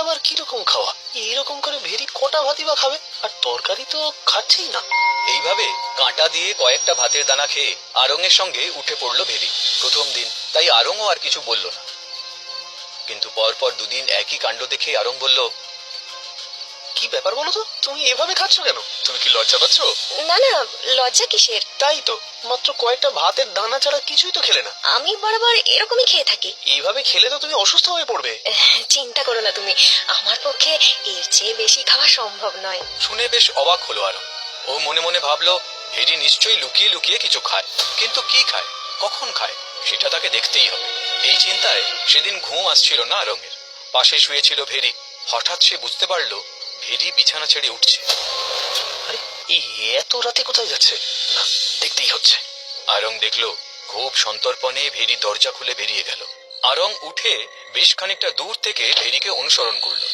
আবার কিরকম খাওয়া? এইরকম করে ভেরি কটা ভাতই বা খাবে? আর তরকারি তো খাচ্ছেই না। এইভাবে কাঁটা দিয়ে কয়েকটা ভাতের দানা খেয়ে আরঙের সঙ্গে উঠে পড়লো ভেরি। প্রথম দিন, তাই আরঙও আর কিছু বলল না। কিন্তু পরপর দুদিন একই কাণ্ড দেখে আরং বলল, কি ব্যাপার বলো তো, তুমি এভাবে খাচ্ছ কেন? তুমি কি লজ্জা পাচ্ছ? না না, লজ্জা কিসের? তাই তো, মাত্র কয়েকটা ভাতের দানা ছাড়া কিছুই তো খেলে না। আমি বরাবর এরকমই খেয়ে থাকি। এইভাবে খেলে তো তুমি অসুস্থ হয়ে পড়বে। চিন্তা করো না তুমি, আমার পক্ষে এর চেয়ে বেশি খাওয়া সম্ভব নয়। শুনে বেশ অবাক হলো আরং। ও মনে মনে ভাবলো, ভেরি নিশ্চয়ই লুকিয়ে লুকিয়ে কিছু খায়, কিন্তু কি খায়, কখন খায়, সেটা তাকে দেখতেই হবে। এই চিন্তায় সেদিন ঘুম আসছিল না আরঙের। পাশে শুয়েছিল ভেরি। হঠাৎ সে বুঝতে পারলো ভেরি বিছানা ছেড়ে উঠছে। আরে এই এত রাতে কোথায় যাচ্ছে? না, দেখতেই হচ্ছে। আরং দেখলো খুব সন্তর্পণে ভেরি দরজা খুলে বেরিয়ে গেল। আরং উঠে বেশ খানিকটা দূর থেকে ভেরিকে অনুসরণ করলো।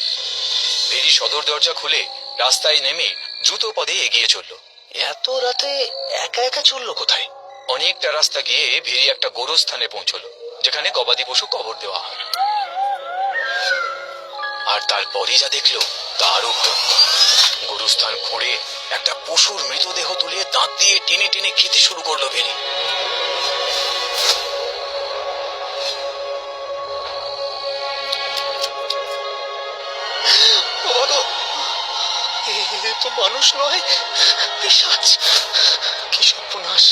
ভেরি সদর দরজা খুলে রাস্তায় নেমে দ্রুত পদে এগিয়ে চলল। এত রাতে একা একা চললো কোথায়? অনেকটা রাস্তা গিয়ে ভেরি একটা গোরস্থানে পৌঁছলো, যেখানে গবাদি পশু কবর দেওয়া হয়। আর তারপরে যা দেখলো তা আরো ভয়ঙ্কর। গোরস্থান খুঁড়ে একটা পশুর মৃতদেহ তুলে দাঁত দিয়ে টেনে টেনে খেতে শুরু করলো ভেরি। এ তো মানুষ নয়, পিশাচ! কি সর্বনাশ!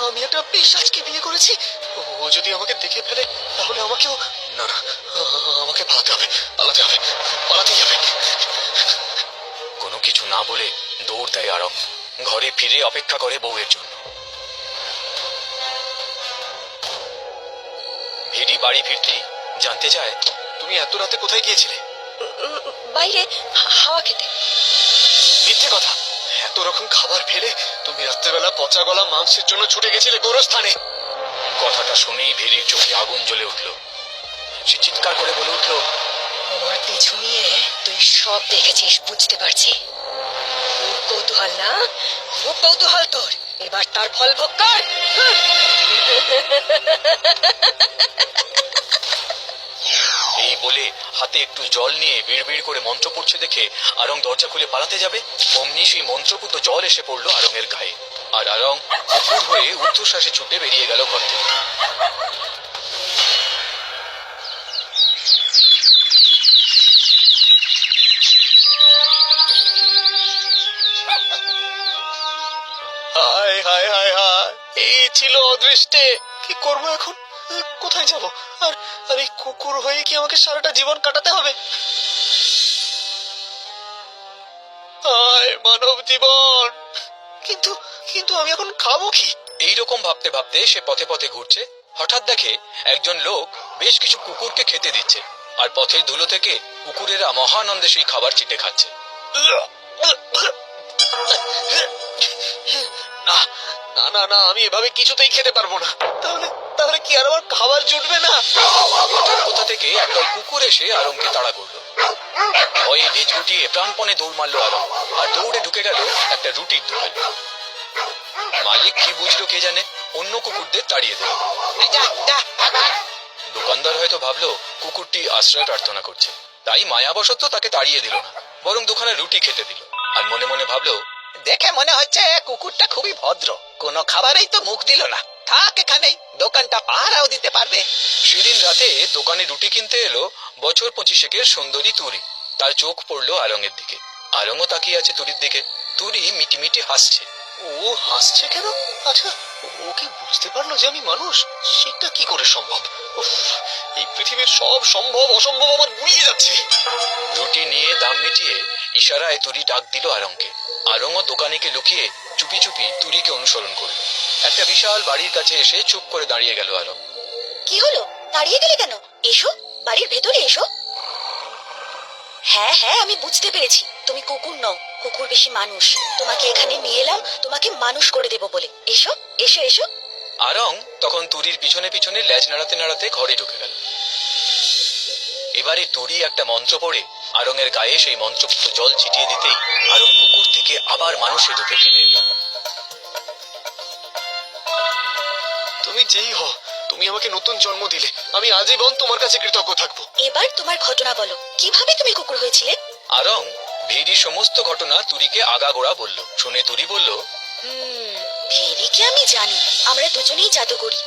আমি একটা পিশাচকে বিয়ে করেছি। ও যদি আমাকে দেখে ফেলে তাহলে আমাকেও... না না, আমাকে পালাতে হবে, পালাতে হবে, পালাতেই হবে। কোনো কিছু না বলে দৌড় দেয় আরং। ঘরে ফিরে অপেক্ষা করে বউয়ের জন্য। ভেরি বাড়ি ফিরতেই জানতে চায়, তুমি এত রাতে কোথায় গিয়েছিলে? বাইরে হাওয়া খেতে। মিথ্যে কথা! এত রকম খাবার ফেলে তুমি রাত্রেবেলা পচা গলা মাংসের জন্য ছুটে গেছিলে গোরস্থানে। কথাটা শুনেই ভেরির চোখে আগুন জ্বলে উঠল। সে চিৎকার করে বলে উঠল, আমার পিছু নিয়ে তুই সব দেখেছিস, বুঝতে পারছি। খুব কৌতূহল না? খুব কৌতূহল তোর, এবার তার ফল ভোগ কর। এই বলে হাতে একটু জল নিয়ে বিড়বিড় করে মন্ত্র পড়ছে দেখে আরং দরজা খুলে পালাতে যাবে, অমনি সেই মন্ত্রপুত জল এসে পড়লো আরঙের গায়ে। আর আরং কুকুর হয়ে ঊর্ধ্বশ্বাসে ছুটে বেরিয়ে গেল ঘর থেকে। হায় হায় হায় হায়, এই ছিল অদৃষ্টে! কি করবো এখন? কোথায় যাব? আর আর এই কুকুর হয়ে কি আমাকে সারাটা জীবন কাটাতে হবে? হায় মানব জীবন! কিন্তু কিন্তু আমি এখন খাবো কি? এইরকম ভাবতে ভাবতে সে পথে পথে ঘুরছে। হঠাৎ দেখে একজন লোক বেশ কিছু কুকুরকে খেতে দিচ্ছে, আর পথের ধুলো থেকে কুকুরেরা মহানন্দে সেই খাবার চিটে খাচ্ছে। না না না না, আমি এভাবে কিছুতেই খেতে পারবো না। তাহলে তাহলে কি আর আমার খাবার জুটবে না? হঠাৎ কোথা থেকে একদল কুকুর এসে আরংকে তাড়া করলো। ভয়ে লেজ গুটিয়ে প্রাণপণে দৌড় মারলো আরং, আর দৌড়ে ঢুকে গেল একটা রুটির দোকানে। মালিক কি বুঝলো কে জানে, অন্য কুকুরদের তাড়িয়ে দিল। দোকানদার হয়তো ভাবলো কুকুরটি আশ্রয় প্রার্থনা করছে, তাই মায়াবশত তাকে তাড়িয়ে দিল না, বরং দোকানে রুটি খেতে দিল। আর মনে মনে ভাবলো, দেখে মনে হচ্ছে কুকুরটা খুবই ভদ্র, কোনো খাবারেই তো মুখ দিল না। থাক এখানেই, দোকানটা পাহারাও দিতে পারবে। সেদিন রাতে দোকানে রুটি কিনতে এলো বছর 25 সুন্দরী তুরি। তার চোখ পড়লো আরঙের দিকে। আরঙও তাকিয়ে আছে তুরির দিকে। তুরি মিটি মিটি হাসছে। ও হাসছে কেন? আচ্ছা, ও কি বুঝতে পারলো যে আমি মানুষ? সেটা কি করে সম্ভব? উফ, এই পৃথিবীর সব সম্ভব অসম্ভব আমার গুলিয়ে যাচ্ছে। রুটি নিয়ে দাম মিটিয়ে ইশারায় তুরি ডাক দিল আরংকে। আরংও দোকানিকে লুকিয়ে চুপি চুপি তুরিকে অনুসরণ করলো। একটা বিশাল বাড়ির কাছে এসে চুপ করে দাঁড়িয়ে গেল আরং। কি হলো, দাঁড়িয়ে গেলে কেন? এসো, বাড়ির ভেতরে এসো। হ্যাঁ হ্যাঁ, আমি বুঝতে পেরেছি তুমি কুকুর নও, কুকুর বেশি মানুষ। তোমাকে এখানে নিয়ে এলাম তোমাকে মানুষ করে দেবো বলে। এসো এসো এসো। আরং তখন তুরির পিছনে পিছনে লেজ নাড়াতে নাড়াতে ঘরে ঢুকে গেল। এবারে তুরি একটা মন্ত্র পড়ে আরঙের গায়ে সেই মন্ত্রপুত জল ছিটিয়ে দিতেই আরং কুকুর থেকে আবার মানুষের রূপে ফিরে এলো। তুমি যেই হও, তুমি আমাকে নতুন জন্ম দিলে, আমি আজীবন তোমার কাছে কৃতজ্ঞ থাকবো। এবার তোমার ঘটনা বলো, কিভাবে তুমি কুকুর হয়েছিলে? আরং ভেরি সমস্ত ঘটনা তুরিকে আগাগোড়া বলল। শুনে তুরি বলল, ভেরিকে আমি জানি, আমরা দুজনেই জাদুকরি।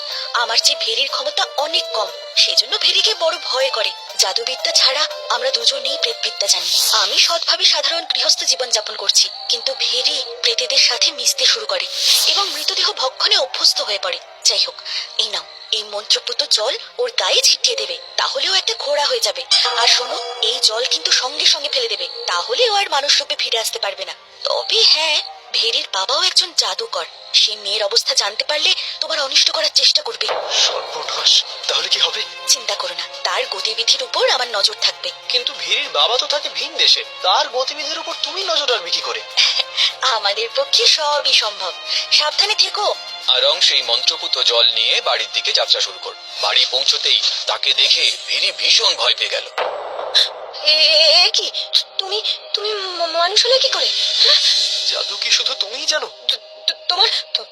আমার চেয়ে ভেরির ক্ষমতা অনেক কম, সেজন্য ভেরিকে বড় ভয় করে। জাদুবিদ্যা ছাড়া আমরা দুজনেই প্রেতবিদ্যা জানি। আমি সৎভাবে সাধারণ গৃহস্থ জীবন যাপন করছি, কিন্তু ভেরি প্রেতেদের সাথে মিশতে শুরু করে এবং মৃতদেহ ভক্ষণে অভ্যস্ত হয়ে পড়ে। যাই হোক, এই নাও, এই মন্ত্রপুত জল ওর গায়ে ছিটিয়ে দেবে, তাহলেও একটা ঘোড়া হয়ে যাবে। আর শোনো, এই জল কিন্তু সঙ্গে সঙ্গে ফেলে দেবে, তাহলে ও আর মানুষ রূপে ফিরে আসতে পারবে না। তবে হ্যাঁ, ভেরির বাবাও একজন জাদুকর, সে মেয়ের অবস্থা জানতে পারলে তোমার অনিষ্ট করার চেষ্টা করবে। সর্বনাশ, তাহলে কি হবে? চিন্তা করো না, তার গতিবিধির উপর আমার নজর থাকবে। কিন্তু ভেরির বাবা তো থাকে ভিন দেশে, তার গতিবিধির উপর তুমি নজর রাখবে কি করে? আমাদের পক্ষে সবই সম্ভব, সাবধানে থেকো। আরং সেই মন্ত্রপুত জল নিয়ে বাড়ির দিকে যাত্রা শুরু করল। বাড়ি পৌঁছতেই তাকে দেখে ভেরি ভীষণ ভয় পেয়ে গেল। কি তুমি তুমি মানুষ হলে কি করে? জাদু কি শুধু তুমিই জানো?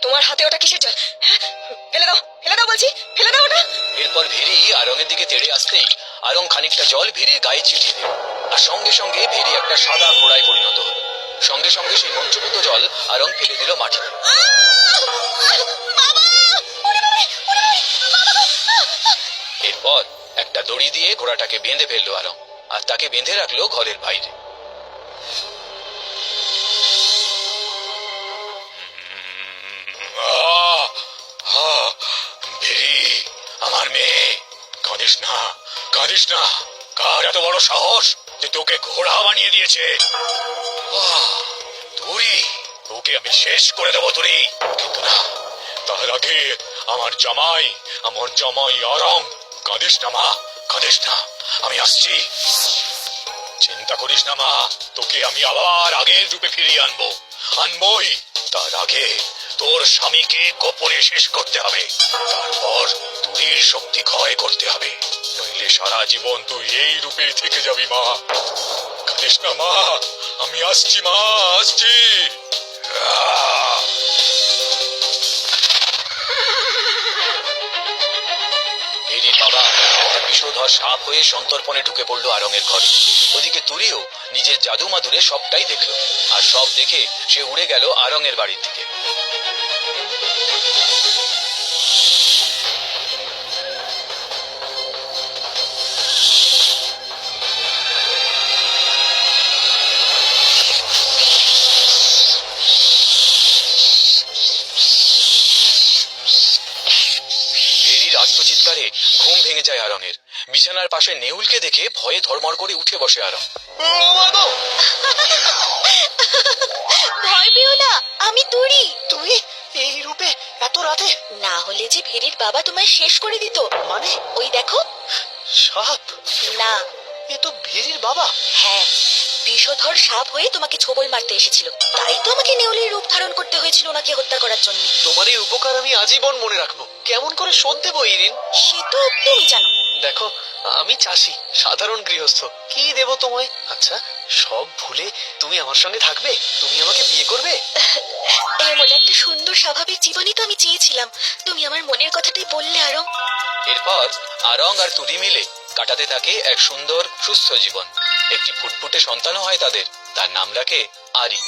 তোমার হাতে ওটা কিসের জল? ফেলে দাও, ফেলে দাও বলছি, ফেলে দাও ওটা। এরপর ভেরি আরং এর দিকে তেড়ে আসতেই আরং খানিকটা জল ভেরির গায়ে ছিটিয়ে দিল, আর সঙ্গে সঙ্গে ভেরি একটা সাদা ঘোড়ায় পরিণত হলো। সঙ্গে সঙ্গে সেই মন্ত্রপুত জল আরং ফেলে দিল মাটিতে। এরপর একটা দড়ি দিয়ে ঘোড়াটাকে বেঁধে ফেললো আরং, আর তাকে বেঁধে রাখলো ঘরের বাইরে। ভেরি, আমার মেয়ে, কাঁদিস না, কাঁদিস না। কার এত বড় সাহস যে তোকে ঘোড়া বানিয়ে দিয়েছে? তুরি, তোকে আমি শেষ করে দেবো তুরি। কিন্তু না, তার আগে আমার জামাই আরং। কাঁদিস না মা, কাঁদিস না, আমি আসছি। চিন্তা করিস না মা, তোকে আমি আবার আগের রূপে ফিরিয়ে আনবই। তার আগে তোর স্বামীকে গোপনে শেষ করতে হবে, তারপর তুরির শক্তি ক্ষয় করতে হবে, নইলে সারা জীবন তুই এই রূপেই থেকে যাবি মা। কাঁদিস না মা, আমি আসছি মা, আসছি। ভেরির বাবা বিষধর সাপ হয়ে সন্তর্পণে ঢুকে পড়লো আরঙের ঘরে। ওদিকে তুরিও নিজের জাদু মাদুরে সবটাই দেখলো, আর সব দেখে সে উড়ে গেল আরঙের বাড়ির দিকে। ভেরির আত্মচিৎকারে ঘুম ভেঙে যায় আরঙের। বিছানার পাশে নেউলকে দেখে ভয়ে ধর্মর করে উঠে বসে আরং। ভয় পেও না, আমি তুরি। তুমি এই রূপে এত রাতে? না হলে যে ভেরির বাবা তোমায় শেষ করে দিত। মানে? ওই দেখো। সাপ? না। এ তো ভেরির বাবা। হ্যাঁ, বিষধর সাপ হয়ে তোমাকে ছোবল মারতে এসেছিল, তাই তো আমাকে নেউলের রূপ ধারণ করতে হয়েছিল ওনাকে হত্যা করার জন্য। তোমার এই উপকার আমি আজীবন মনে রাখবো। কেমন করে শোধ দেবো ইরিন? সে তো তুমি জানো। দেখো, আমি চাষি, সাধারণ গৃহস্থ, কি দেব তোমায়? আচ্ছা, সব ভুলে তুমি আমার সঙ্গে থাকবে? তুমি আমাকে বিয়ে করবে? এমন একটা সুন্দর স্বাভাবিক জীবনই তো আমি চেয়েছিলাম, তুমি আমার মনের কথাটাই বললে আরং। এরপর আরং আর তুরি মিলে কাটাতে থাকে এক সুন্দর সুস্থ জীবন। একটি ফুটফুটে সন্তানও হয় তাদের, তার নাম রাখে আরি।